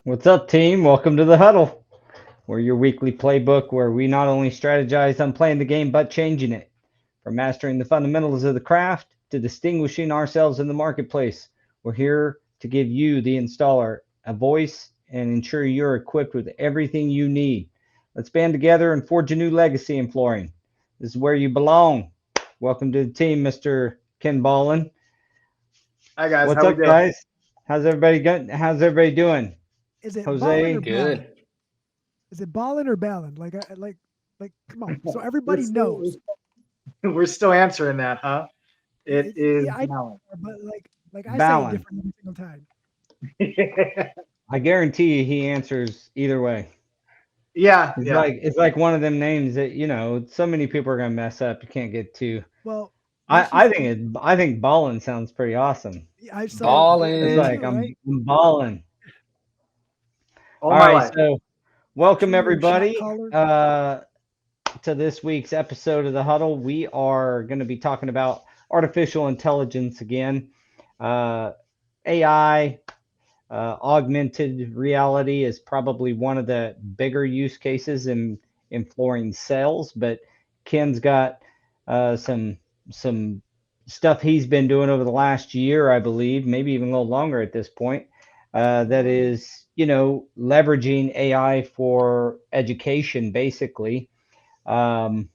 What's up, team? Welcome to the Huddle. We're your weekly playbook where we not only strategize on playing the game, but changing it. From mastering the fundamentals of the craft to distinguishing ourselves in the marketplace, we're here to give you, the installer, a voice and ensure you're equipped with everything you need. Let's band together and forge a new legacy in flooring. This is where you belong. Welcome to the team, Mr. Ken Ballin. Hi guys, What's how we up, doing? guys? How's everybody doing? Is it ballin' or Jose? ballin'? Good. Is it ballin' or ballin'? Like, come on. So We're everybody still knows. we're still answering that, huh? It is Yeah, I balance. but like I say it Ballin. different every single time. I guarantee you he answers either way. Yeah, It's yeah. like it's like one of them names that so many people are gonna mess up. You can't get too. Well, I let's I just think say it. I think ballin sounds pretty awesome. I so It's me Ballin'. like too, I'm, right? I'm balling. All All my right, life. so welcome Actually, your shot everybody caller. to this week's episode of the Huddle. We are going to be talking about artificial intelligence again, uh, AI. Augmented reality is probably one of the bigger use cases in flooring sales, but Ken's got some stuff he's been doing over the last year, I believe, maybe even a little longer at this point. That Longer. is, leveraging AI for education, basically. Um,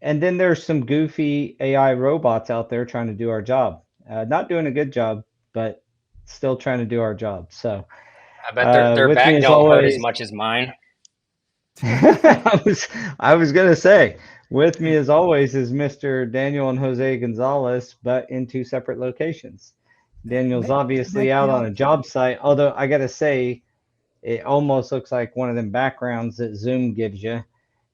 and then there's some goofy AI robots out there trying to do our job. Not doing a good job, but still trying to do our job. So, I bet their with me back as don't hurt as always, much as mine. I was gonna say, with me as always is Mr. Daniel and Jose Gonzalez, but in two separate locations. Daniel's obviously Back at out the on a office. job site, although I gotta say, it almost looks like one of them backgrounds that Zoom gives you.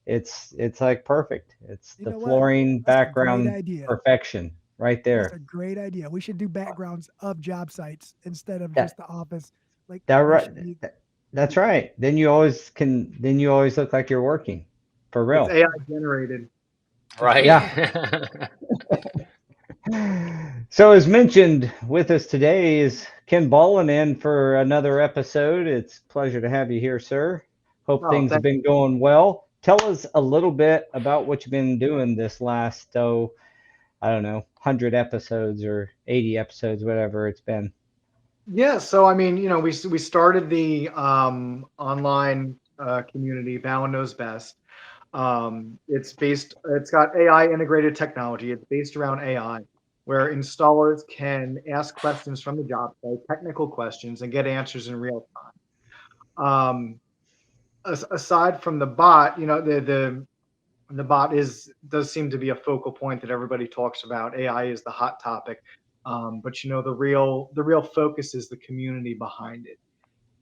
It's like perfect. It's You the know what? flooring That's a great background idea. perfection right That's there. a great idea. We should do backgrounds of job sites instead of just That the office. Like that they right. should be. That's right. Then you always look like you're working for It's real. AI generated. Right? Yeah. So as mentioned, with us today is Ken Ballin in for another episode. It's a pleasure to have you here, sir. Hope Oh, things have thank been going well. Tell us a little bit about what you've been doing this last, I don't know, 100 episodes or 80 episodes, whatever it's been. Yeah, so I mean, we started the online community, Bowen Knows Best. It's got AI integrated technology. It's based around AI, where installers can ask questions from the job site, technical questions, and get answers in real time. Aside from the bot, the bot is does seem to be a focal point that everybody talks about. AI is the hot topic, but the real focus is the community behind it.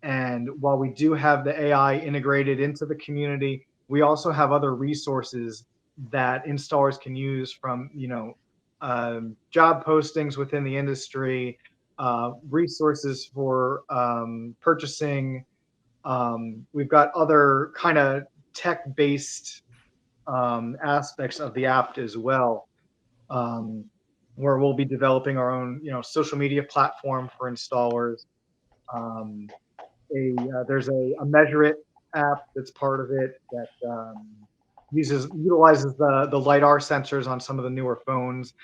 And while we do have the AI integrated into the community, we also have other resources that installers can use from job postings within the industry, resources for purchasing. We've got other kind of tech-based aspects of the app as well, um, where we'll be developing our own, social media platform for installers. Um, there's a Measure It app that's part of it that utilizes the lidar sensors on some of the newer phones,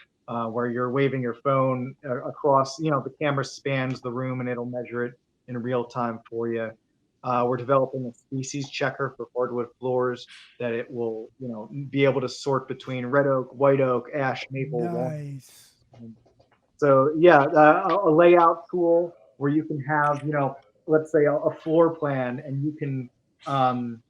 where you're waving your phone across. The camera spans the room and it'll measure it in real time for you. We're developing a species checker for hardwood floors that it will, be able to sort between red oak, white oak, ash, maple, walnut. Nice. So yeah, a layout tool where you can have, let's say a floor plan, and you can um,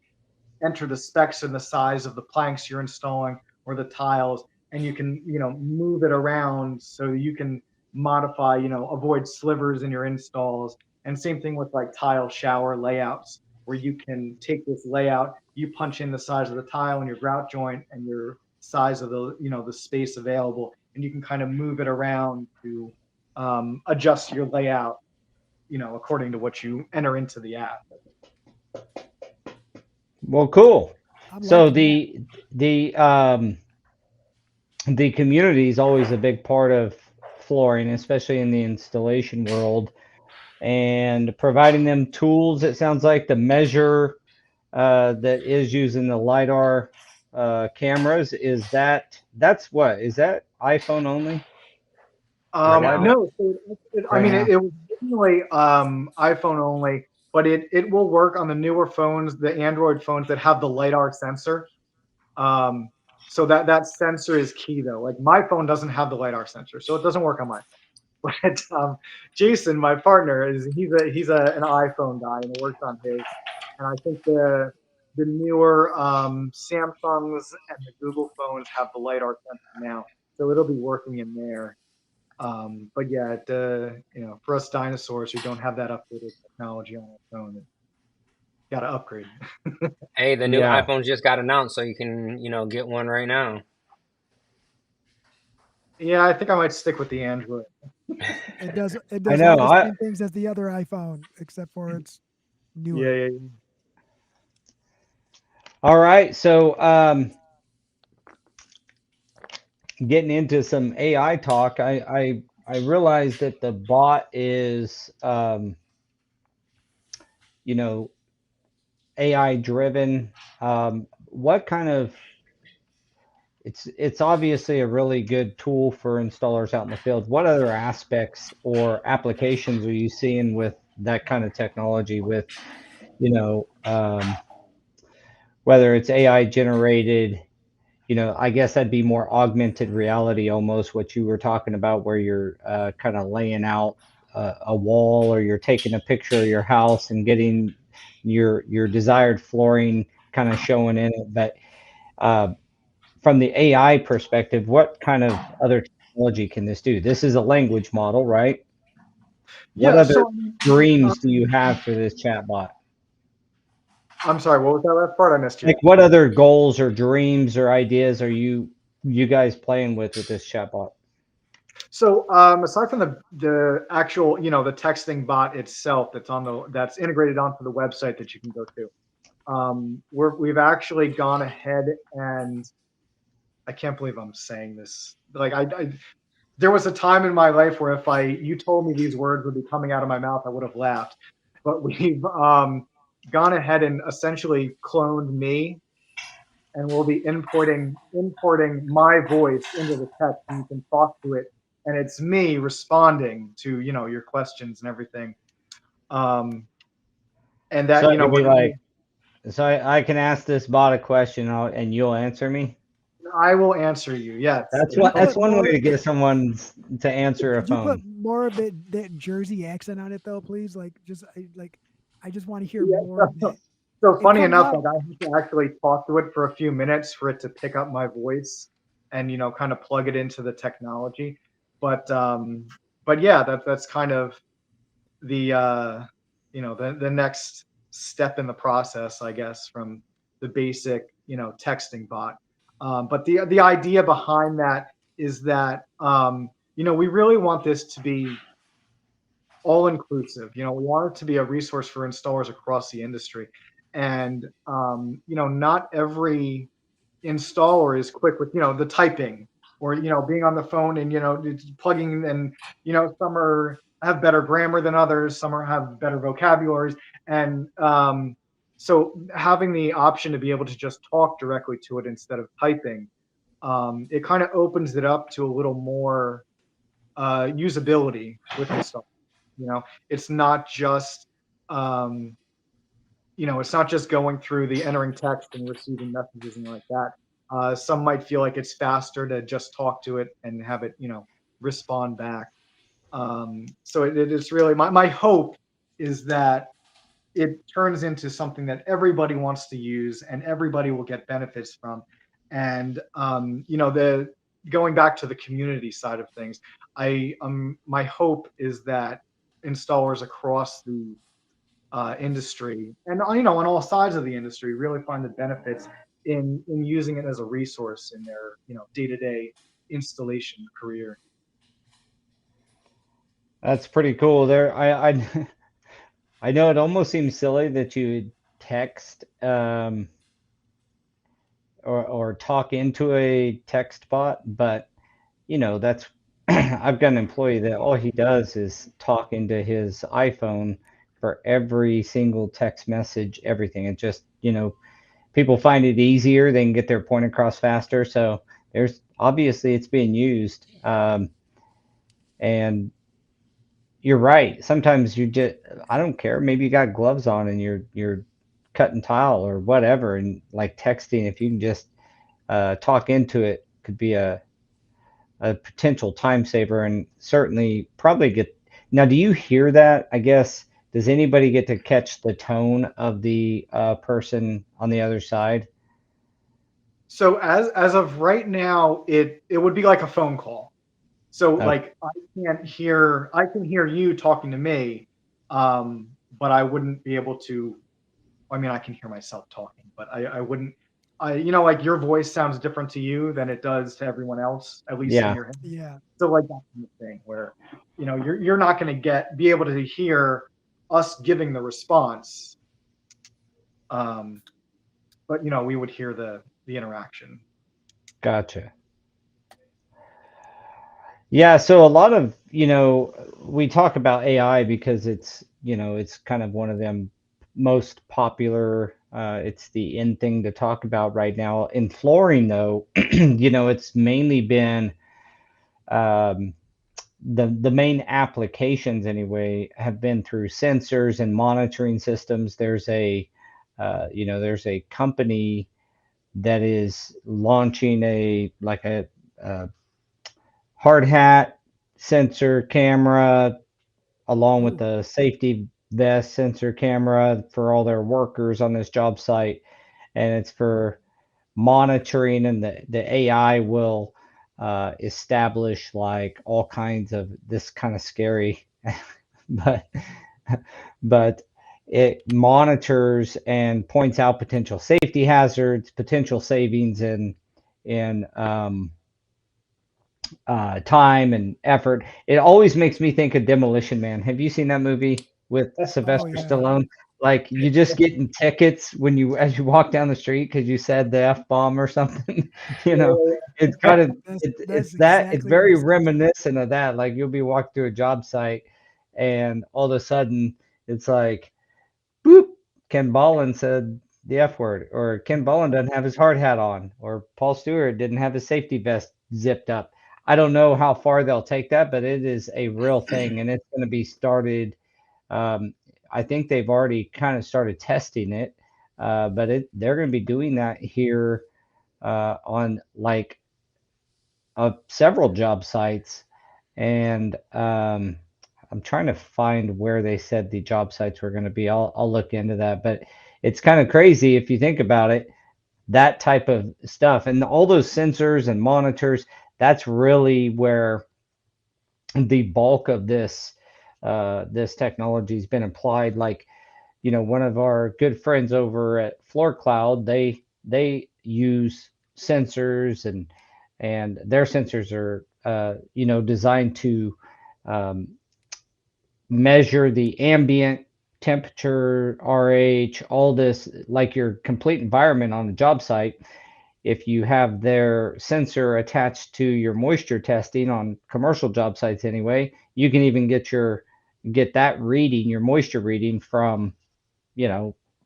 enter the specs and the size of the planks you're installing or the tiles, and you can, move it around so you can modify, avoid slivers in your installs. And same thing with like tile shower layouts, where you can take this layout, you punch in the size of the tile and your grout joint and your size of the space available, and you can kind of move it around to adjust your layout, according to what you enter into the app. Well, cool. I'm So liking that. the community is always a big part of flooring, especially in the installation world. and providing them tools, it sounds like, to measure that is using the LiDAR cameras. That's what? Is that iPhone only? Right now. No, so I Right mean, now. it was originally iPhone only, but it will work on the newer phones, the Android phones that have the LiDAR sensor. Um, so that sensor is key though. Like my phone doesn't have the LiDAR sensor, so it doesn't work on my phone. But Jason, my partner, he's an iPhone guy and it works on his. And I think the newer Samsungs and the Google phones have the LiDAR sensor now, so it'll be working in there. But yeah, for us dinosaurs who don't have that updated technology on our phone, got to upgrade. Hey, the new Yeah. iPhones just got announced, so you can, get one right now. Yeah, I think I might stick with the Android. It does I all know. the same things as the other iPhone, except for it's newer. Yeah, All right. So, getting into some AI talk, I realized that the bot is, you know, AI driven. What kind of it's obviously a really good tool for installers out in the field. What other aspects or applications are you seeing with that kind of technology with, you know, whether it's AI generated, I guess that'd be more augmented reality, almost what you were talking about, where you're kind of laying out a wall, or you're taking a picture of your house and getting your desired flooring kind of showing in it. But uh, from the AI perspective, what kind of other technology can this do? This is a language model, right? What yeah. other So dreams do you have for this chatbot? I'm sorry. What was that last part? I missed you. Like, what other goals or dreams or ideas are you guys playing with this chatbot? So aside from the actual, the texting bot itself that's integrated onto the website that you can go to, we've actually gone ahead and I can't believe I'm saying this. Like there was a time in my life where if you told me these words would be coming out of my mouth, I would have laughed. But we've gone ahead and essentially cloned me, and we'll be importing my voice into the text, and you can talk to it, and it's me responding to your questions and everything. Um, and So that I could we're be gonna, like, so I can ask this bot a question, and you'll answer me. I will answer you. Yes. That's Could you what that's put one way more? to get someone to answer a Could you put phone. more of that Jersey accent on it though, please? I just want to hear Yeah. more of that. So It funny comes enough, out. like I have to actually talk to it for a few minutes for it to pick up my voice and kind of plug it into the technology. But yeah, that's kind of the the next step in the process, I guess, from the basic texting bot. But the idea behind that is that we really want this to be all inclusive. We want it to be a resource for installers across the industry. And not every installer is quick with the typing or being on the phone and plugging, and some have better grammar than others, some have better vocabularies, and so having the option to be able to just talk directly to it instead of typing, it kind of opens it up to a little more usability with installers. It's not just um, it's not just going through the entering text and receiving messages and like that. Some might feel like it's faster to just talk to it and have it respond back. So it is really my hope is that it turns into something that everybody wants to use and everybody will get benefits from. And the going back to the community side of things, my hope is that installers across the industry and on all sides of the industry really find the benefits in using it as a resource in their day-to-day installation career. That's pretty cool. There, I I know it almost seems silly that you would text or talk into a text bot, but that's I've got an employee that all he does is talk into his iPhone for every single text message, everything. It just, people find it easier. They can get their point across faster. So there's obviously it's being used. And you're right. Sometimes you just, I don't care. Maybe you got gloves on and you're cutting tile or whatever, and like texting, if you can just talk into it, could be a potential time saver, and certainly probably get. Now, do you hear that? I guess, does anybody get to catch the tone of the person on the other side? So as of right now, it would be like a phone call. So Okay. like I can hear you talking to me, but I wouldn't be able to. I mean, I can hear myself talking, but I wouldn't. Like your voice sounds different to you than it does to everyone else, at least in Yeah, your head. Yeah. So like that kind of thing where, you're not going to be able to hear us giving the response, um, but we would hear the interaction. gotcha. Yeah, so a lot of, we talk about AI because it's kind of one of them most popular, it's the in thing to talk about right now. In flooring, though, it's mainly been um, the main applications anyway have been through sensors and monitoring systems. There's a company that is launching a hard hat sensor camera along with Ooh. the safety vest sensor camera for all their workers on this job site, and it's for monitoring, and the AI will establish like all kinds of this kind of scary, but but it monitors and points out potential safety hazards, potential savings in time and effort. It always makes me think of Demolition Man. Have you seen that movie with Oh Sylvester yeah. Stallone? Like you just getting tickets as you walk down the street because you said the F bomb or something. You know, it's kind of That's it's exactly what very it sounds like. reminiscent of that. Like you'll be walking through a job site and all of a sudden it's like boop, Ken Ballin said the F word, or Ken Ballin doesn't have his hard hat on, or Paul Stewart didn't have his safety vest zipped up. I don't know how far they'll take that, but it is a real thing, and it's going to be started. Um, I think they've already kind of started testing it, but they're going to be doing that here on like several job sites, and I'm trying to find where they said the job sites were going to be. I'll look into that, but it's kind of crazy if you think about it. That type of stuff and all those sensors and monitors. That's really where the bulk of this technology has been applied. Like one of our good friends over at Floor Cloud, they use sensors, and their sensors are designed to um, measure the ambient temperature, RH, all this, like your complete environment on the job site. If you have their sensor attached to your moisture testing on commercial job sites anyway, you can even get that reading, your moisture reading from,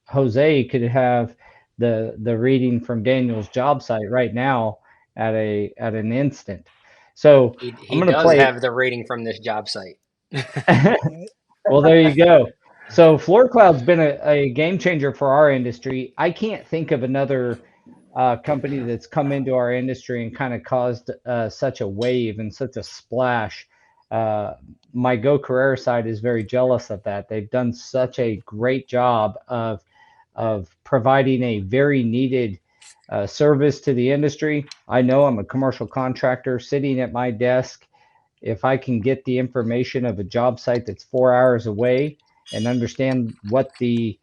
Jose could have the reading from Daniel's job site right now at an instant. So I'm He gonna does play. have the rating from this job site. Right? Well, there you go. So Floor Cloud's been a game changer for our industry. I can't think of another company that's come into our industry and kind of caused such a wave and such a splash. Uh, my Go Carrera side is very jealous of that. They've done such a great job of providing a very needed service to the industry. I know I'm a commercial contractor sitting at my desk. If I can get the information of a job site that's 4 hours away and understand what the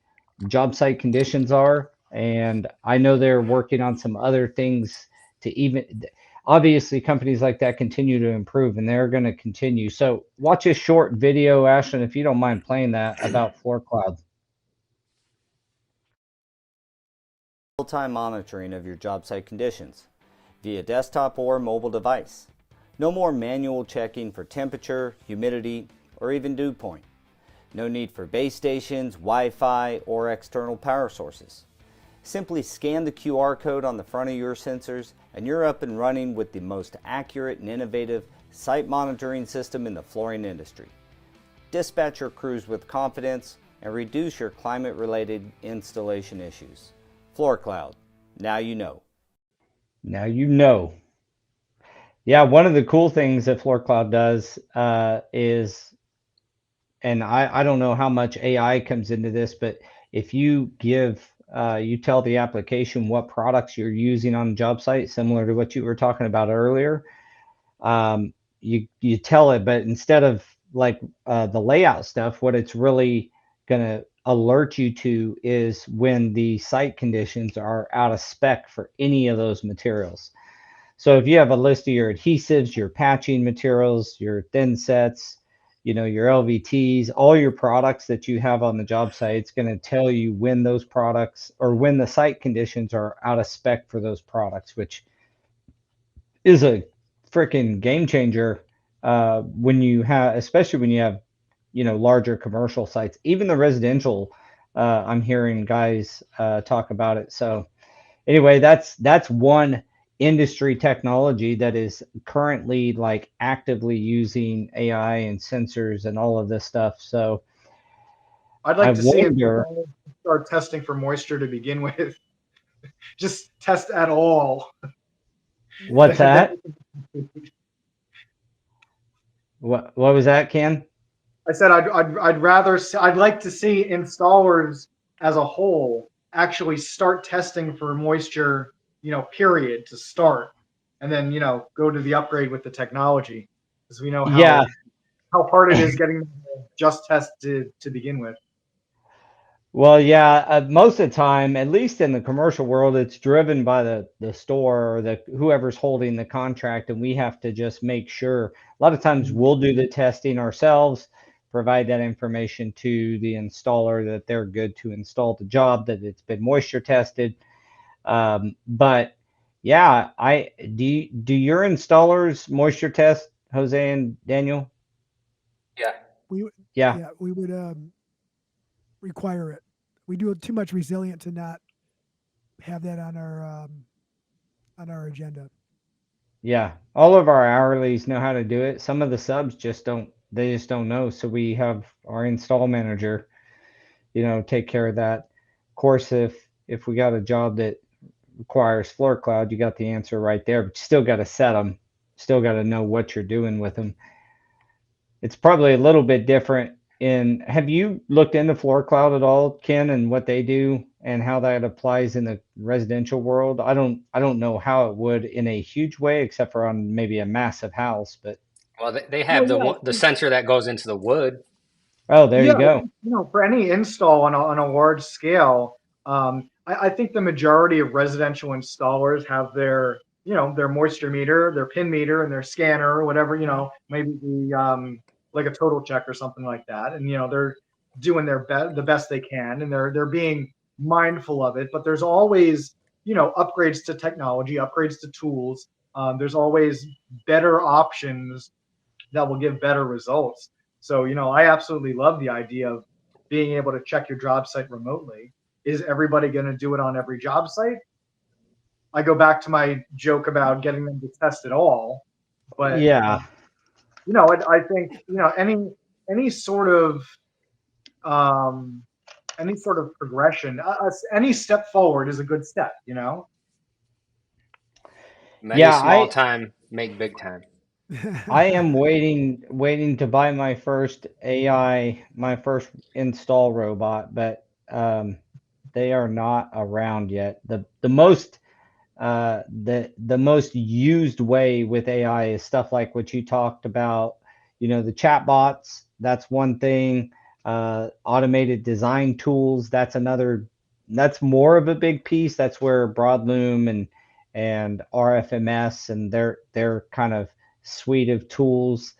job site conditions are, and I know they're working on some other things to even, obviously companies like that continue to improve, and they're going to continue. So watch a short video, Ashton, if you don't mind playing that, about Floor Cloud. Real-time monitoring of your job site conditions via desktop or mobile device. No more manual checking for temperature, humidity, or even dew point. No need for base stations, Wi-Fi, or external power sources. Simply scan the QR code on the front of your sensors and you're up and running with the most accurate and innovative site monitoring system in the flooring industry. Dispatch your crews with confidence and reduce your climate-related installation issues. Floor Cloud, now you know. Now you know. Yeah, one of the cool things that Floor Cloud does is, and I don't know how much AI comes into this, but if you you tell the application what products you're using on a job site, similar to what you were talking about earlier, you tell it, but instead of like the layout stuff, what it's really going to alert you to is when the site conditions are out of spec for any of those materials. So if you have a list of your adhesives, your patching materials, your thin sets, your LVTs, all your products that you have on the job site, it's going to tell you when those products or when the site conditions are out of spec for those products, which is a freaking game changer when you have, especially when you have, larger commercial sites, even the residential. I'm hearing guys talk about it. So anyway, that's one industry technology that is currently like actively using AI and sensors and all of this stuff. So I'd I like to see it wonder start testing for moisture to begin with. Just test at all. what's Then- that? then- What was that, Ken? I said I'd like to see installers as a whole actually start testing for moisture, period, to start, and then go to the upgrade with the technology, because we know Yeah. how hard it is getting just tested to begin with. Well, yeah, most of the time, at least in the commercial world, it's driven by the store or the whoever's holding the contract, and we have to just make sure. A lot of times we'll do the testing ourselves, provide that information to the installer that they're good to install the job, that it's been moisture tested. But yeah, do your installers moisture test, Jose and Daniel? Yeah. We would, Yeah. yeah, we would require it. We do too much resilient to not have that on our agenda. Yeah, all of our hourlies know how to do it. Some of the subs just don't, they just don't know. So we have our install manager, take care of that. Of course, if we got a job that requires floor cloud, you got the answer right there, but you still got to set them. Still got to know what you're doing with them. It's probably a little bit different have you looked into floor cloud at all, Ken, and what they do and how that applies in the residential world? I don't know how it would in a huge way, except for on maybe a massive house, but Well, they Well, have yeah, the sensor that goes into the wood. oh, there you yeah, go. for any install on a large scale, I think the majority of residential installers have their moisture meter, their pin meter, and their scanner, or whatever, maybe like a total check or something like that, and they're doing the best they can, and they're being mindful of it. But there's always upgrades to technology, upgrades to tools. There's always better options that will give better results. So, I absolutely love the idea of being able to check your job site remotely. Is everybody going to do it on every job site? I go back to my joke about getting them to test it all, but Yeah. I think any sort of um, any sort of progression, any step forward is a good step. Many Yeah, small time make big time. I am waiting to buy my first my first install robot, but they are not around yet. The most used way with AI is stuff like what you talked about, the chat bots, that's one thing. Automated design tools, that's another, that's more of a big piece. That's where Broadloom and RFMS and their kind of suite of tools,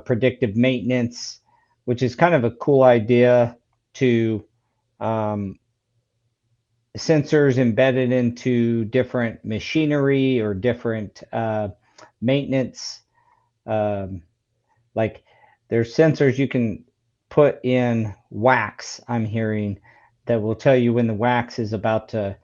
predictive maintenance, which is kind of a cool idea to um, sensors embedded into different machinery or different maintenance um, like there's sensors you can put in wax, I'm hearing, that will tell you when the wax is about to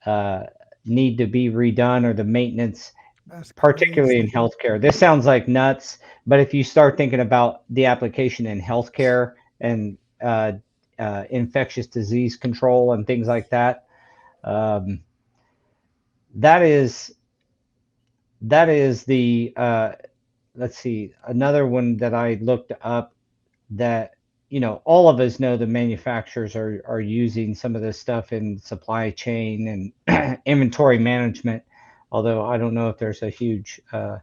uh, need to be redone, or the maintenance, That's particularly in crazy. healthcare. This sounds like nuts, but if you start thinking about the application in healthcare and infectious disease control and things like that, um, that is the let's see, another one that I looked up, that all of us know the manufacturers are using some of this stuff in supply chain and inventory management, although I don't know if there's a huge uh,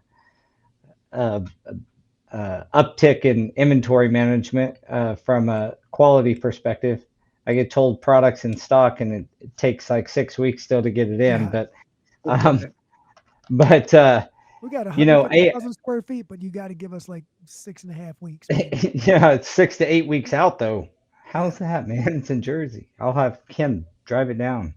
uptick in inventory management from a quality perspective. I get told products in stock, and it takes like 6 weeks still to get it in. Yeah. Um, but We got you know, a 150,000 square feet, but you got to give us like 6.5 weeks, maybe. yeah, it's 6 to 8 weeks out though. Yeah. How's that, man? It's in Jersey. I'll have Ken drive it down.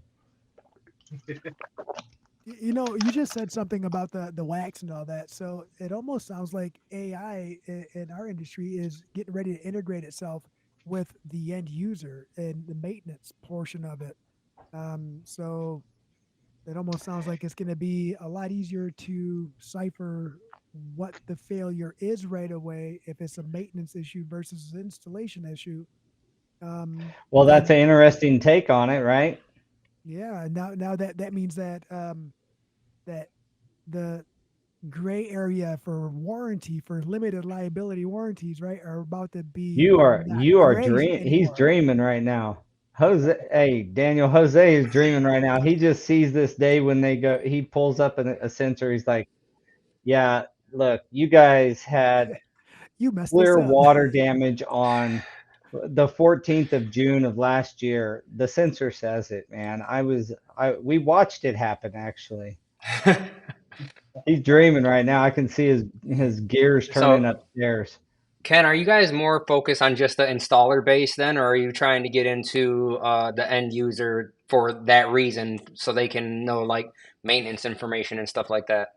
You just said something about the wax and all that. So it almost sounds like AI in our industry is getting ready to integrate itself with the end user and the maintenance portion of it. So it almost sounds like it's going to be a lot easier to cipher what the failure is right away if it's a maintenance issue versus an installation issue. Well, that's an Then interesting take on it, right? yeah, now that means that that the gray area for warranty for limited liability warranties, right, are about to be not You are gray dream. He's anymore. dreaming right now. Hey, Daniel, Jose is dreaming right now. He just sees this day when they go. He pulls up a sensor. He's like, "Yeah, look, you guys had You messed this clear up. water damage on the 14th of June of last year." The sensor says it, man. We watched it happen actually. He's dreaming right now. I can see his gears turning So, upstairs. Ken, are you guys more focused on just the installer base then, or are you trying to get into the end user for that reason so they can know like maintenance information and stuff like that?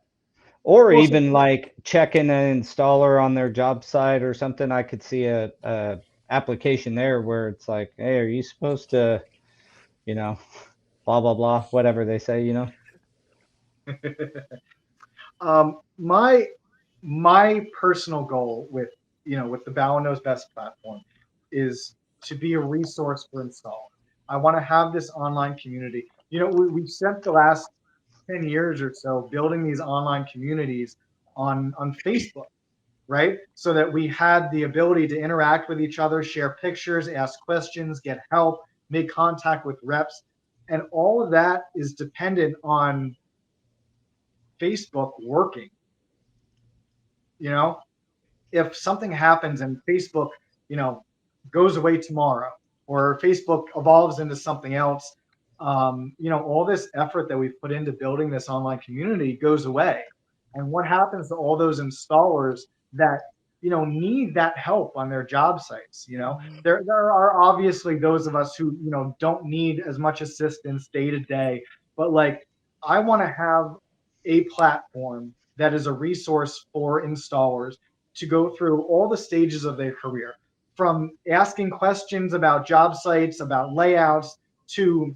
Or Well, so even like checking an installer on their job site or something. I could see a application there where it's like, hey, are you supposed to, you know, blah blah blah, whatever they say. my personal goal with with the Bow Knows Best platform is to be a resource for installers. I want to have this online community. We've spent the last 10 years or so building these online communities on Facebook, right? So that we had the ability to interact with each other, share pictures, ask questions, get help, make contact with reps. And all of that is dependent on Facebook working. You know, if something happens and Facebook, you know, goes away tomorrow, or Facebook evolves into something else, all this effort that we've put into building this online community goes away. And what happens to all those installers that need that help on their job sites? Mhm. There are obviously those of us who don't need as much assistance day to day, but like I want to have a platform that is a resource for installers to go through all the stages of their career, from asking questions about job sites, about layouts, to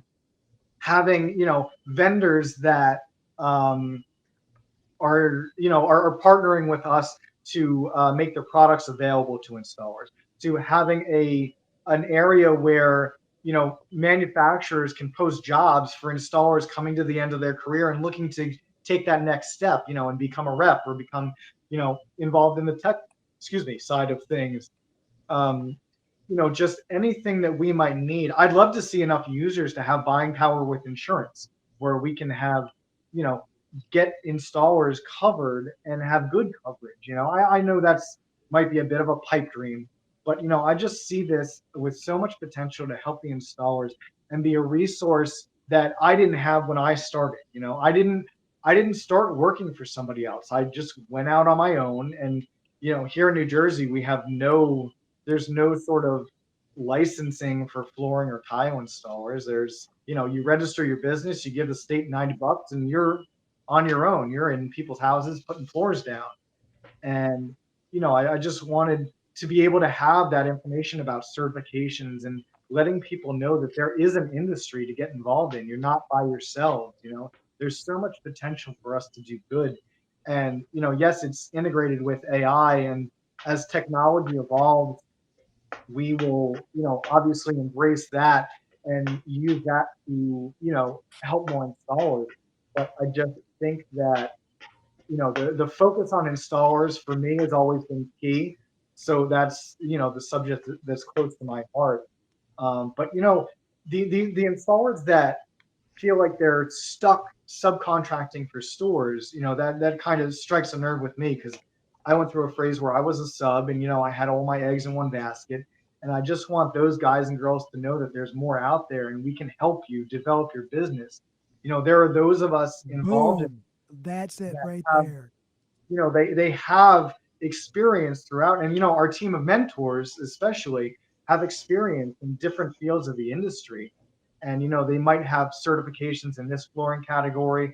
having vendors that um, are partnering with us to make their products available to installers, to having an area where manufacturers can post jobs for installers coming to the end of their career and looking to take that next step, and become a rep or become involved in the tech side of things. um, just anything that we might need. I'd love to see enough users to have buying power with insurance, where we can have, you know, get installers covered and have good coverage. I know that's might be a bit of a pipe dream, but I just see this with so much potential to help the installers and be a resource that I didn't have when I started. I didn't start working for somebody else. I just went out on my own. And here in New Jersey, there's no sort of licensing for flooring or tile installers. You register your business, you give the state $90, and you're on your own. You're in people's houses putting floors down. And, I just wanted to be able to have that information about certifications and letting people know that there is an industry to get involved in. You're not by yourselves. There's so much potential for us to do good. And, yes, it's integrated with AI. And as technology evolves, we will, obviously embrace that and use that to, help more installers. But I just think that, the focus on installers for me has always been key. So that's, the subject that's close to my heart. But the installers that feel like they're stuck subcontracting for stores, that kind of strikes a nerve with me, because I went through a phase where I was a sub and I had all my eggs in one basket. And I just want those guys and girls to know that there's more out there and we can help you develop your business. There are those of us involved Boom. That's it that right have, there. they have experience throughout, and our team of mentors especially have experience in different fields of the industry. And they might have certifications in this flooring category.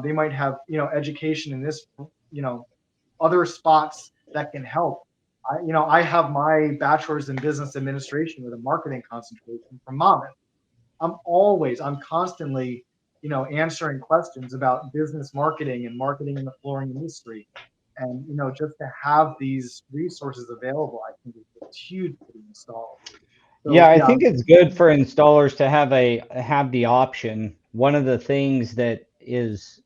They might have education in this, you know other spots that can help. I have my bachelor's in business administration with a marketing concentration from Monmouth. I'm constantly, answering questions about business marketing and marketing in the flooring industry. And, just to have these resources available, I think is huge for the install. Yeah, So I yeah, think it's good for installers to have the option. One of the things that is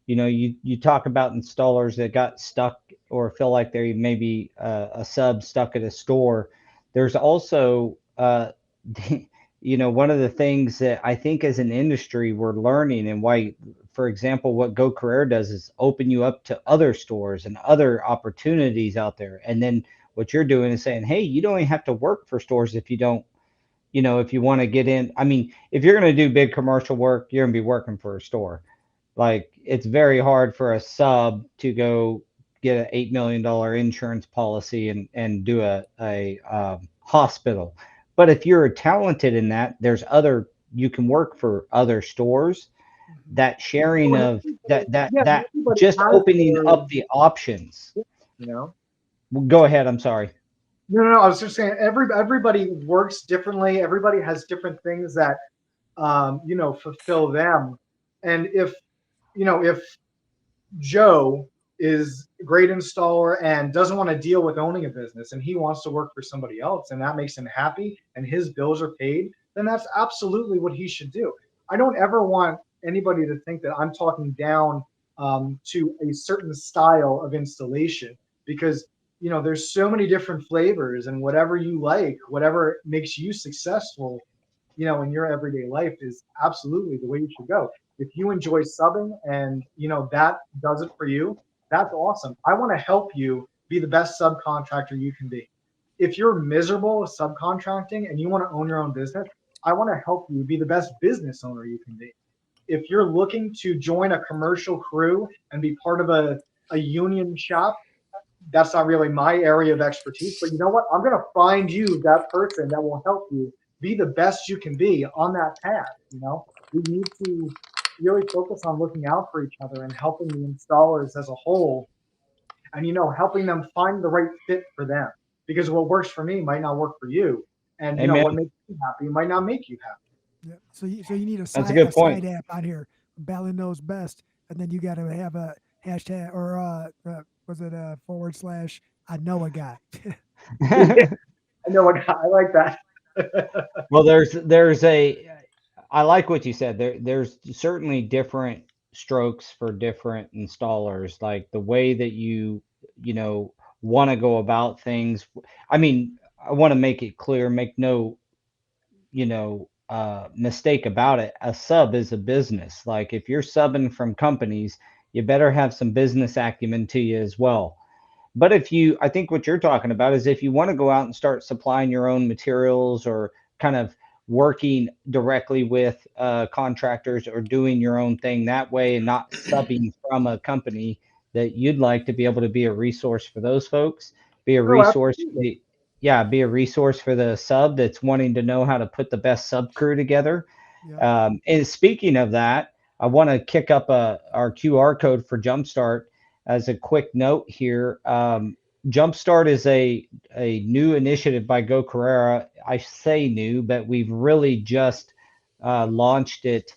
you talk about installers that got stuck or feel like they maybe a sub stuck at a store. There's also one of the things that I think as an industry we're learning, and why, for example, what Go Carrera does is open you up to other stores and other opportunities out there. And then what you're doing is saying, hey, you don't even have to work for stores if you don't, if you want to get in. I mean, if you're going to do big commercial work, you're going to be working for a store. Like, it's very hard for a sub to go get an $8 million insurance policy and do a hospital. But if you're talented in that, there's other, you can work for other stores. Mhm. That sharing well, of yeah, that everybody just has opening their, up the options. you know. Well, go ahead. I'm sorry. No. I was just saying everybody works differently. Everybody has different things that fulfill them. And if Joe is a great installer and doesn't want to deal with owning a business and he wants to work for somebody else and that makes him happy and his bills are paid, then that's absolutely what he should do. I don't ever want anybody to think that I'm talking down to a certain style of installation, because there's so many different flavors, and whatever you like, whatever makes you successful, in your everyday life is absolutely the way you should go. If you enjoy subbing and that does it for you, that's awesome. I want to help you be the best subcontractor you can be. If you're miserable with subcontracting and you want to own your own business, I want to help you be the best business owner you can be. If you're looking to join a commercial crew and be part of a union shop, that's not really my area of expertise. But you know what? I'm going to find you that person that will help you be the best you can be on that path. We need to really focus on looking out for each other and helping the installers as a whole, and helping them find the right fit for them, because what works for me might not work for you, and Amen. what makes you happy might not make you happy. Yeah. So you need That's a a good side point. app on here. Ballin knows best, and then you got to have a hashtag or was it a / I know a guy. I know what I like that. Well, there's a I like what you said. There's certainly different strokes for different installers, like the way that you know want to go about things. I mean, I want to make it clear, make no mistake about it. A sub is a business. Like, if you're subbing from companies, you better have some business acumen to you as well. But I think what you're talking about is if you want to go out and start supplying your own materials, or kind of working directly with contractors, or doing your own thing that way and not subbing from a company, that you'd like to be able to be a resource for those folks, be a Oh, resource for absolutely. be a resource for the sub that's wanting to know how to put the best sub crew together. Yep. And speaking of that, I want to kick up our QR code for Jumpstart. as a quick note here, Jumpstart is a new initiative by Go Carrera. I say new, but we've really just launched it,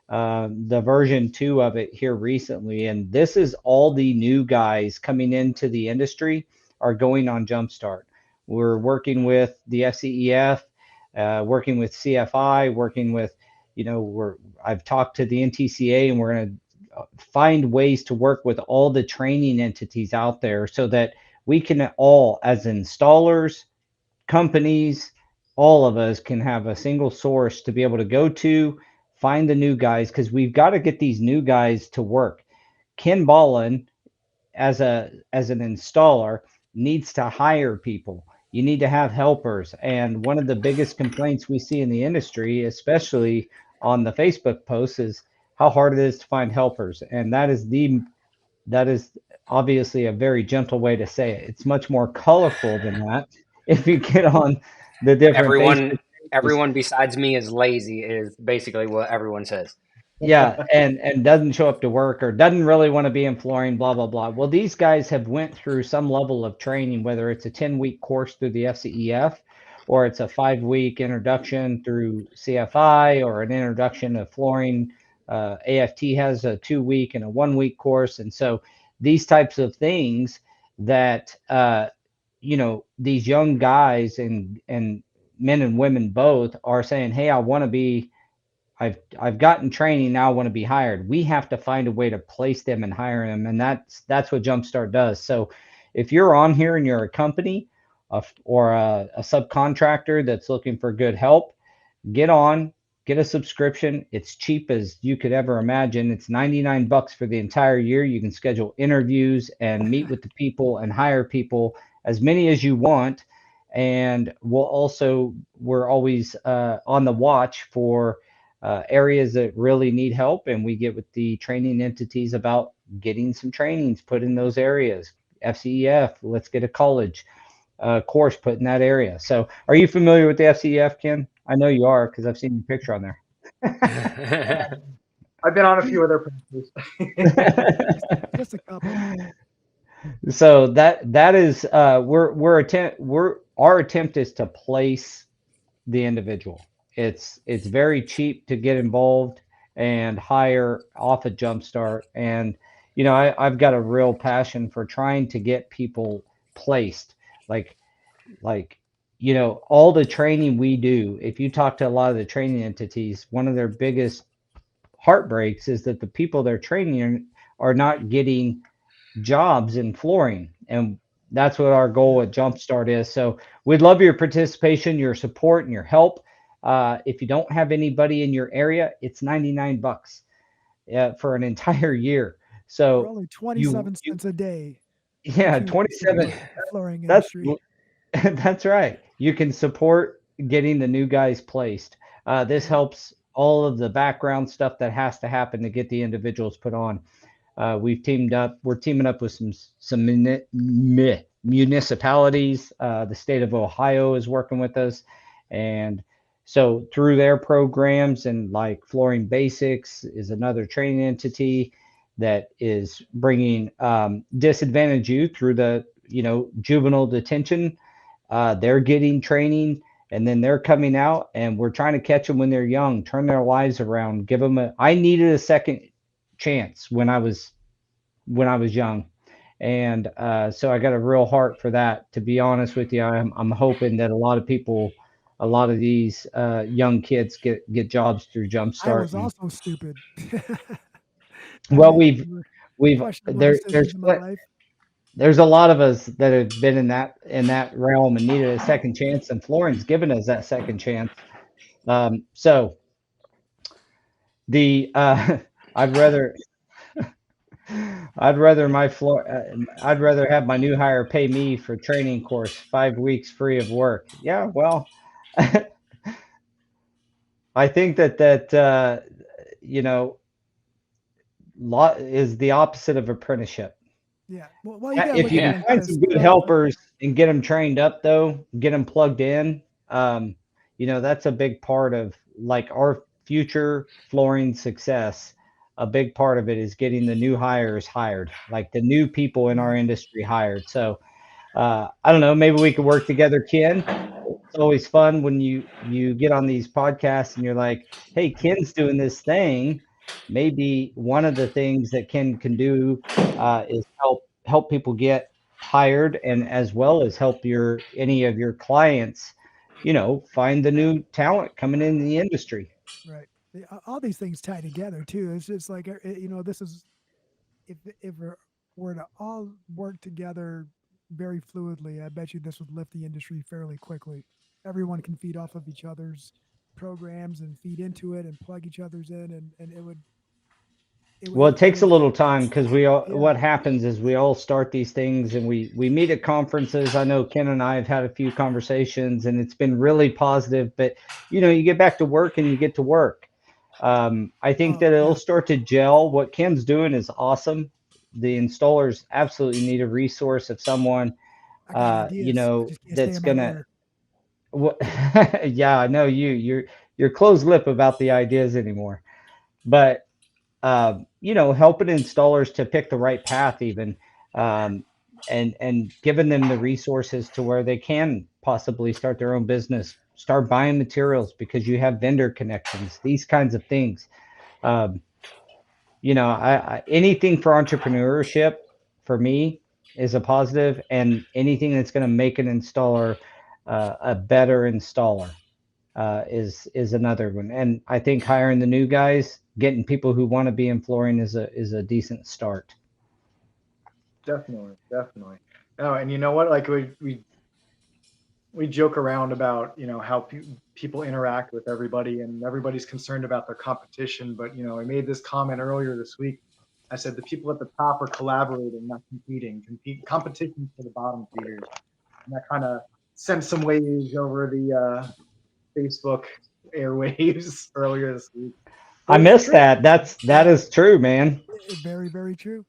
the version 2 of it here recently. And this is all the new guys coming into the industry are going on Jumpstart. We're working with the FCEF, working with CFI, working with, I've talked to the NTCA, and we're going to find ways to work with all the training entities out there so that we can all, as installers, companies, all of us can have a single source to be able to go to, find the new guys, because we've got to get these new guys to work. Ken Ballin, as an installer, needs to hire people. You need to have helpers. And one of the biggest complaints we see in the industry, especially on the Facebook posts, is how hard it is to find helpers. And that is obviously a very gentle way to say it. It's much more colorful than that. If you get on the different Facebook Everyone, pages, everyone besides me is lazy. Is basically what everyone says. yeah, and doesn't show up to work or doesn't really want to be in flooring, blah blah blah. Well, these guys have went through some level of training, whether it's a 10-week course through the FCEF, or it's a 5-week introduction through CFI, or an introduction to flooring. AFT has a 2-week and a 1-week course, and so these types of things that these young guys and men and women both are saying, hey, I want to be, I've gotten training, now I want to be hired. We have to find a way to place them and hire them, and that's what Jumpstart does. So if you're on here and you're a company, or a subcontractor that's looking for good help, get on, get a subscription. It's cheap as you could ever imagine. It's $99 for the entire year. You can schedule interviews and meet with the people and hire people, as many as you want. And we're always on the watch for areas that really need help, and we get with the training entities about getting some trainings put in those areas. FCEF, let's get a college course put in that area. So are you familiar with the FCEF, Ken? I know you are, because I've seen your picture on there. I've been on a few of their pages. Just a couple. So that is our attempt is to place the individual. It's very cheap to get involved and hire off a Jumpstart. And I've got a real passion for trying to get people placed. Like all the training we do, if you talk to a lot of the training entities, one of their biggest heartbreaks is that the people they're training are not getting jobs in flooring. And that's what our goal at Jumpstart is. So we'd love your participation, your support, and your help. If you don't have anybody in your area, it's $99 for an entire year. So For only 27 cents a day. Yeah, to 27. support the flooring That's industry. that's right. You can support getting the new guys placed. This helps all of the background stuff that has to happen to get the individuals put on. We're teaming up with some municipalities. The state of Ohio is working with us, and so through their programs, and like Flooring Basics is another training entity that is bringing disadvantaged youth through the juvenile detention. They're getting training, and then they're coming out, and we're trying to catch them when they're young, turn their lives around, give them I needed a second chance when I was young. And so I got a real heart for that. To be honest with you, I'm hoping that a lot of these young kids get jobs through I Jumpstart. was also stupid. I Well, made we've questionable decisions in my life. there's a lot of us that have been in that realm and needed a second chance, and Florence given us that second chance. So the I'd rather I'd rather have my new hire pay me for training course, 5 weeks free of work. Yeah, well, I think that you know lot is the opposite of apprenticeship. Yeah. Well, you gotta If look you at it can Yeah. like find this. some good helpers and get them trained up, though, get them plugged in, that's a big part of like our future flooring success. a big part of it is getting the new hires hired, like the new people in our Right. industry hired. So I don't know, maybe we could work together, Ken. It's always fun when you get on these podcasts and you're like, hey, Ken's doing this thing. Maybe one of the things that Ken can do is help people get hired, and as well as help your any of your clients, find the new talent coming in the industry. Right. All these things tie together too. It's just like this is if we were to all work together very fluidly, I bet you this would lift the industry fairly quickly. Everyone can feed off of each other's programs and feed into it and plug each other's in, and Well, it it takes a would little time because yeah. what happens is we all start these things and we meet at conferences. I know Ken and I have had a few conversations and it's been really positive, but you get back to work and you get to work. I think Oh that it'll yeah, start to gel. What Ken's doing is awesome. The installers absolutely need a resource of someone, I got ideas. I just can't stay that's in my gonna. ear. Yeah, I know you're closed lip about the ideas anymore, but helping installers to pick the right path even, um, and giving them the resources to where they can possibly start their own business, start buying materials because you have vendor connections, these kinds of things. Um, anything for entrepreneurship for me is a positive, and anything that's going to make an installer a better installer is another one. And I think hiring the new guys, getting people who want to be in flooring is a decent start. Definitely, definitely. Oh, and you know what? Like we joke around about how people interact with everybody, and everybody's concerned about their competition. But I made this comment earlier this week. I said the people at the top are collaborating, not competing. Competition for the bottom feeders, and that kind of sent some waves over the Facebook airwaves earlier this week. I But it's miss true. that. That Yeah, is true, man. very very true.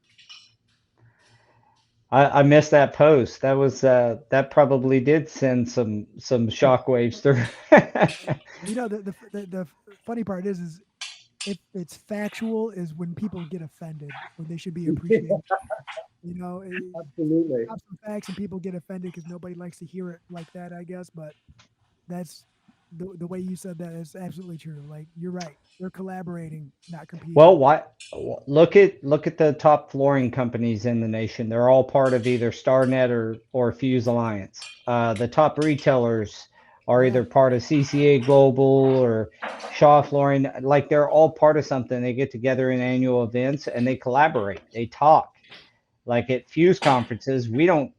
I missed that post. That probably did send some shockwaves through. The funny part is if it's factual is when people get offended when they should be appreciated. You know, Absolutely. have some facts and people get offended because nobody likes to hear it like that, I guess. But that's the way you said that is absolutely true. Like you're right. They're collaborating, not competing. Well, why look at the top flooring companies in the nation. They're all part of either StarNet or Fuse Alliance. The top retailers are Yeah. either part of CCA Global or Shaw Flooring. Like they're all part of something. They get together in annual events and they collaborate. They talk. Like at Fuse conferences, we don't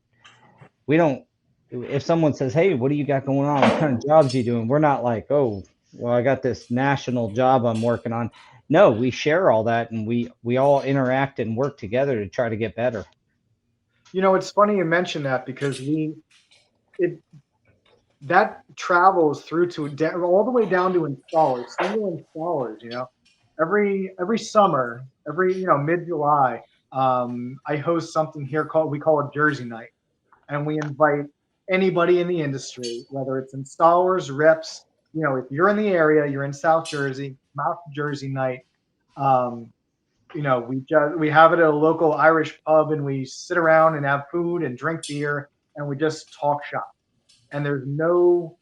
if someone says, hey, what do you got going on, what kind of jobs are you doing, we're not like, oh, well, I got this national job I'm working on. No, we share all that and we all interact and work together to try to get better. It's funny you mention that because it that travels through to all the way down to installers, single installers. Every summer, every mid July, I host something here called we call it Jersey Night, and we invite anybody in the industry, whether it's installers, reps. If you're in the area, you're in South Jersey, come out to Jersey Night. Um, we have it at a local Irish pub, and we sit around and have food and drink beer, and we just talk shop. And there's no,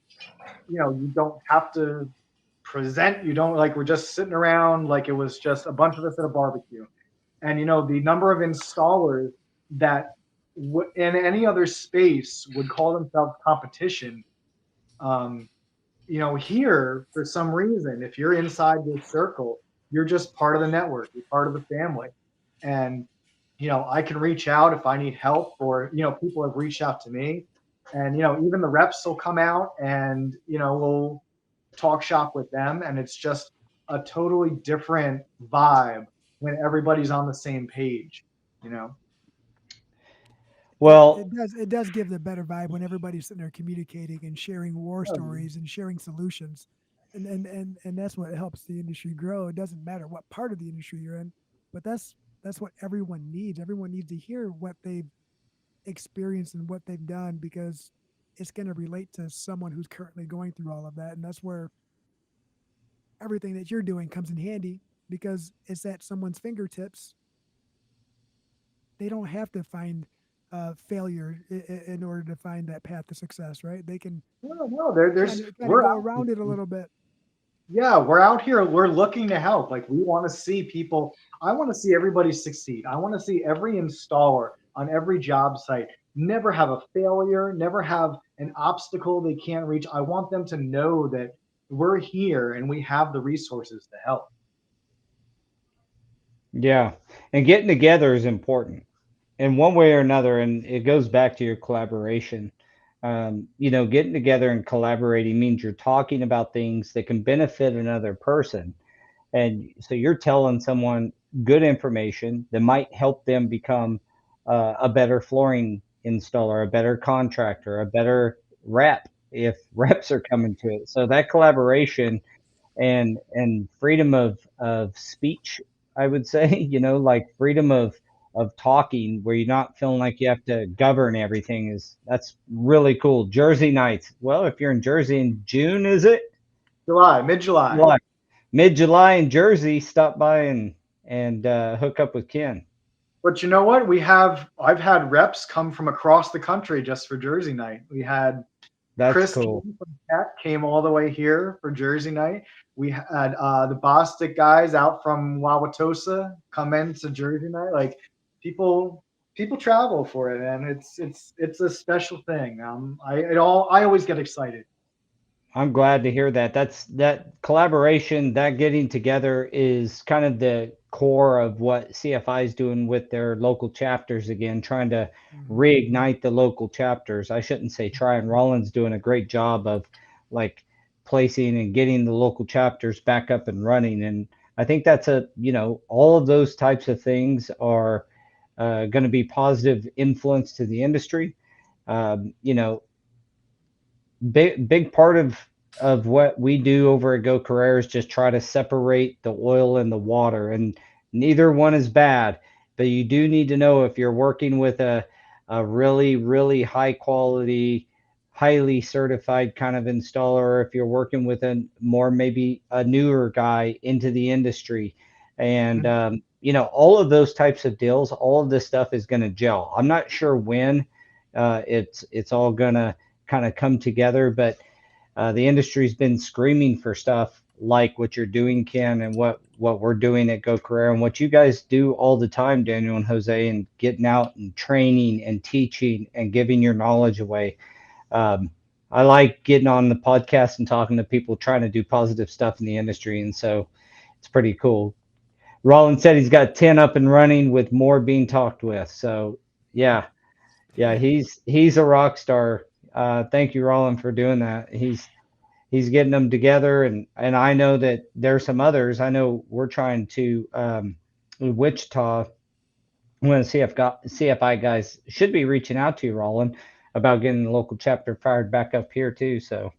you don't have to present. You don't like we're just sitting around like it was just a bunch of us at a barbecue. And the number of installers that in any other space would call themselves competition. Um, here for some reason, if you're inside this circle, you're just part of the network. You're part of the family, and I can reach out if I need help, or people have reached out to me, and even the reps will come out, and we'll talk shop with them, and it's just a totally different vibe when everybody's on the same page. You know. Well, It does give the better vibe when everybody's sitting there communicating and sharing war stories and sharing solutions, and that's what helps the industry grow. It doesn't matter what part of the industry you're in, but that's what everyone needs. Everyone needs to hear what they've experienced and what they've done because it's going to relate to someone who's currently going through all of that, and that's where everything that you're doing comes in handy because it's at someone's fingertips. They don't have to find failure in order to find that path to success, right? They can No, kind of go around it a little bit. yeah, we're out here. We're looking to help. Like we want to see people. I want to see everybody succeed. I want to see every installer on every job site never have a failure, never have an obstacle they can't reach. I want them to know that we're here and we have the resources to help. Yeah. And getting together is important in one way or another. And it goes back to your collaboration. Getting together and collaborating means you're talking about things that can benefit another person. And so you're telling someone good information that might help them become a better flooring installer, a better contractor, a better rep if reps are coming to it. So that collaboration and freedom of speech, I would say, like freedom of talking where you're not feeling like you have to govern everything that's really cool. Jersey nights. Well, if you're in Jersey in June, is it? July, mid-July. July. Mid-July in Jersey, stop by and hook up with Ken. But you know what? I've had reps come from across the country just for Jersey night. We had That's Chris cool. King from Tech came all the way here for Jersey night. We had the Bostic guys out from Wauwatosa come in to Jersey night. Like people travel for it, and it's a special thing. I always get excited. I'm glad to hear that. That collaboration, that getting together is kind of the core of what CFI is doing with their local chapters again, trying to reignite the local chapters. I shouldn't say try, and Rollins doing a great job of like placing and getting the local chapters back up and running. And I think that's all of those types of things are going to be positive influence to the industry. Um, you know, big part of what we do over at Go Carrera is just try to separate the oil and the water, and neither one is bad. But you do need to know if you're working with a really high quality, highly certified kind of installer, or if you're working with a more maybe a newer guy into the industry, and all of those types of deals, all of this stuff is going to gel. I'm not sure when it's all gonna kind of come together. But the industry's been screaming for stuff like what you're doing, Ken, and what we're doing at Go Career, and what you guys do all the time, Daniel and Jose, and getting out and training and teaching and giving your knowledge away. Um, I like getting on the podcast and talking to people trying to do positive stuff in the industry, and so it's pretty cool. Rollins said he's got 10 up and running with more being talked with. So yeah, yeah, he's a rock star. Thank you, Roland, for doing that. He's getting them together, and I know that there's some others. I know we're trying to Wichita. One of the CFI guys should be reaching out to you, Roland, about getting the local chapter fired back up here too. So,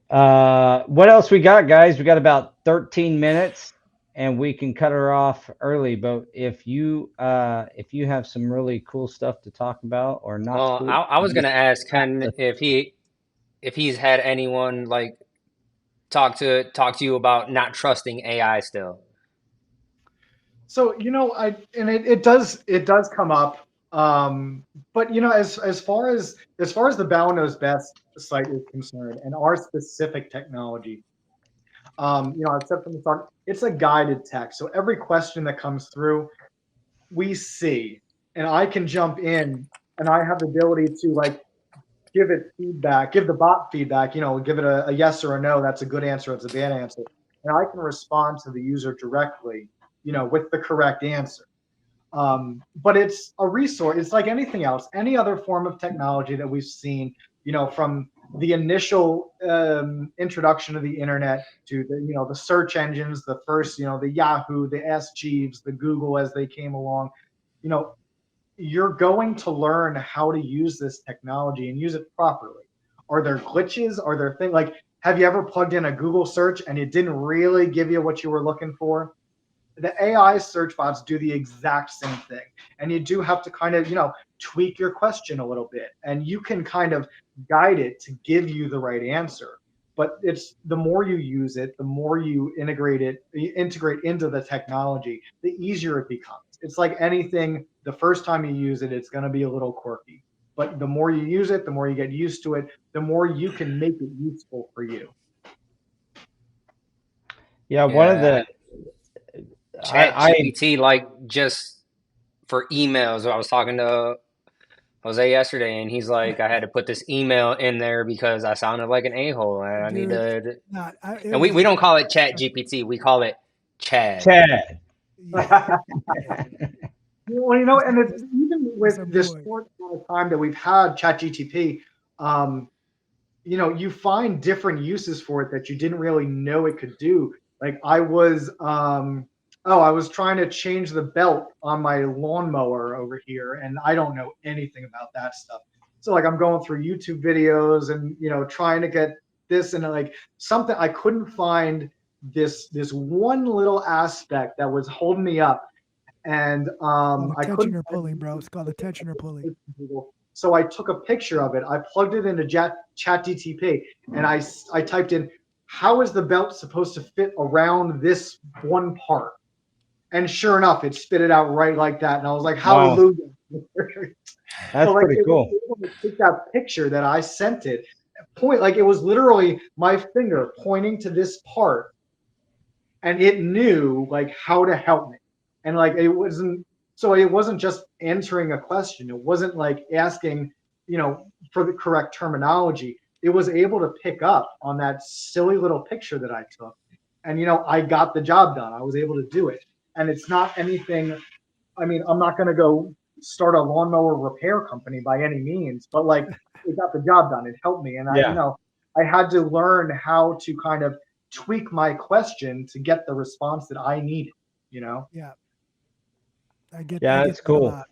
what else we got, guys? We got about 13 minutes, and we can cut her off early. But if you have some really cool stuff to talk about or not Well, cool, I was just gonna ask Ken if he's had anyone like talk to you about not trusting AI still. So it does come up. But as far as the Bow Knows Best site is concerned and our specific technology, I've said from the start, it's a guided text. So every question that comes through, we see, and I can jump in, and I have the ability to like give it feedback, give the bot feedback, give it a yes or a no. That's a good answer. It's a bad answer. And I can respond to the user directly, with the correct answer. But it's a resource. It's like anything else, any other form of technology that we've seen, from the initial introduction of the internet to the search engines, the first, the Yahoo, the Ask Jeeves, the Google as they came along. You know, you're going to learn how to use this technology and use it properly. Are there glitches? Are there things like, have you ever plugged in a Google search and it didn't really give you what you were looking for? The AI search bots do the exact same thing. And you do have to kind of, tweak your question a little bit, and you can kind of guide it to give you the right answer. but it's the more you use it, the more you integrate into the technology, the easier it becomes. It's like anything, the first time you use it, it's going to be a little quirky. But the more you use it, the more you get used to it, the more you can make it useful for you. Yeah, one of Yeah, the Chat I GPT, like just for emails. I was talking to Jose yesterday, and he's like, I had to put this email in there because I sounded like an a-hole, and I Dude, needed. not. It And was we a don't call it Chat GPT, we call it Chad. Chad. yeah, Well, and it's even that's with our this boy. short amount of time that we've had ChatGTP, you find different uses for it that you didn't really know it could do. Like I was trying to change the belt on my lawnmower over here, and I don't know anything about that stuff. So like I'm going through YouTube videos and trying to get this and like something I couldn't find this one little aspect that was holding me up, and Called I attention couldn't. or pulling, bro. It's called attention or pulling. So I took a picture of it. I plugged it into ChatGTP, and I typed in, "How is the belt supposed to fit around this one part?" And sure enough, it spit it out right like that. And I was like, Wow, "Hallelujah!" that's So like pretty it was cool. able to take that picture that I sent it, point like it was literally my finger pointing to this part, and it knew like how to help me. And like it wasn't just answering a question. It wasn't like asking, for the correct terminology. It was able to pick up on that silly little picture that I took. And I got the job done. I was able to do it. And it's not anything. I mean, I'm not going to go start a lawnmower repair company by any means, but like it got the job done. It helped me. And Yeah, I had to learn how to kind of tweak my question to get the response that I needed, you know? Yeah, I yeah, get that's that a cool. lot.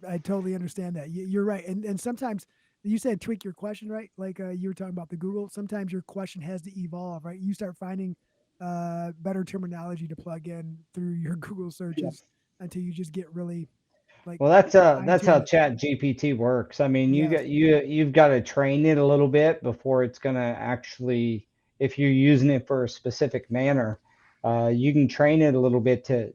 I totally understand that. You're right. And sometimes you said tweak your question, right? Like you were talking about the Google. Sometimes your question has to evolve, right? You start finding better terminology to plug in through your Google Yeah. searches until you just get really like Well, fine that's how tune it. Chat GPT works. I mean, Yes. you've got to train it a little bit before it's gonna actually, if you're using it for a specific manner, you can train it a little bit to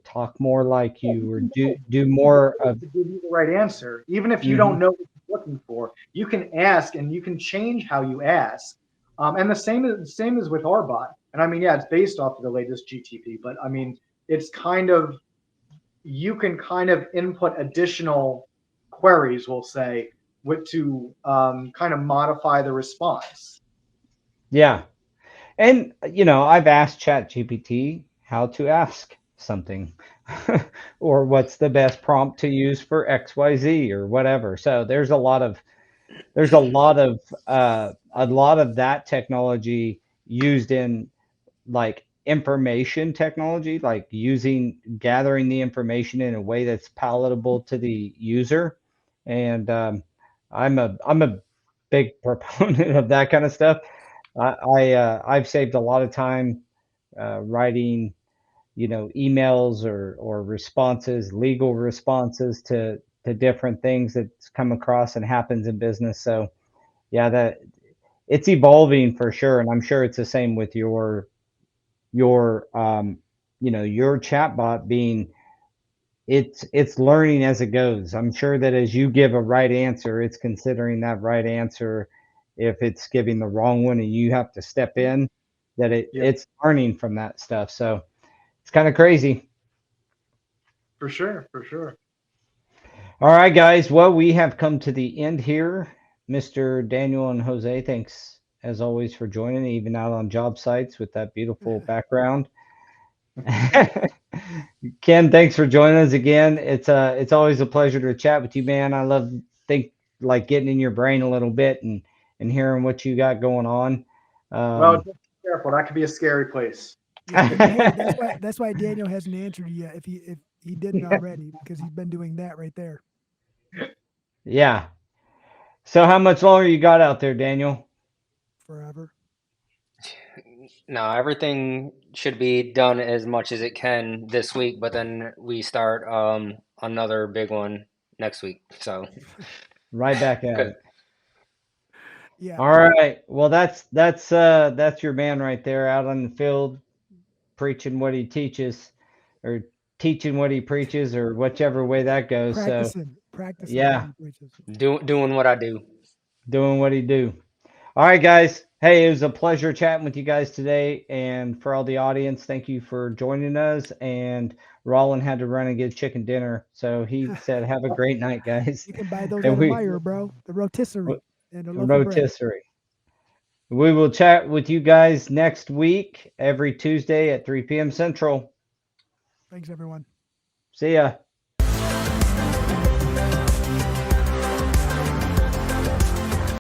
talk more like Yeah, you, you or can do you can get more it of. to give you the right answer. Even if you Hmm. don't know what you're looking for, you can ask and you can change how you ask. And the same is with our bot. And I mean, yeah, it's based off of the latest GTP, but I mean, it's kind of you can kind of input additional queries, we'll say, with to kind of modify the response. Yeah, and I've asked Chat GPT how to ask something, or what's the best prompt to use for XYZ or whatever. So there's a lot of that technology used in like information technology, like gathering the information in a way that's palatable to the user. And I'm a big proponent of that kind of stuff. I've saved a lot of time writing, emails or responses, legal responses to different things that's come across and happens in business. So yeah, that it's evolving for sure, and I'm sure it's the same with your your chatbot being, it's learning as it goes. I'm sure that as you give a right answer, it's considering that right answer. If it's giving the wrong one and you have to step Yep. in, that Yeah, it's learning from that stuff. So it's kind of crazy. for sure, for sure. All right, guys. Well, we have come to the end here. Mr. Daniel and Jose, thanks as always for joining, even out on job sites with that beautiful background. Ken, thanks for joining us again. It's always a pleasure to chat with you, man. I love think like getting in your brain a little bit and hearing what you got going on. Well, Um, just be careful. That could be a scary place. Yeah, hey, that's why Daniel hasn't answered you yet. If he didn't already, because he's been doing that right there yeah. So how much longer you got out there, Daniel? forever. No, everything should be done as much as it can this week, but then we start another big one next week. So Right back at good. it. Yeah. All right. Well, that's your man right there out on the field preaching what he teaches, or teaching what he preaches, or whichever way that goes. So Practicing what yeah, he preaches. Doing what I do. doing what he do. All right, guys. Hey, it was a pleasure chatting with you guys today. And for all the audience, thank you for joining us. And Roland had to run and get chicken dinner. So he said, have a great night, guys. You can buy those And at a Meyer, bro. The rotisserie and the loaf of bread. rotisserie. We will chat with you guys next week, every Tuesday at 3 p.m. Central. Thanks, everyone. See ya.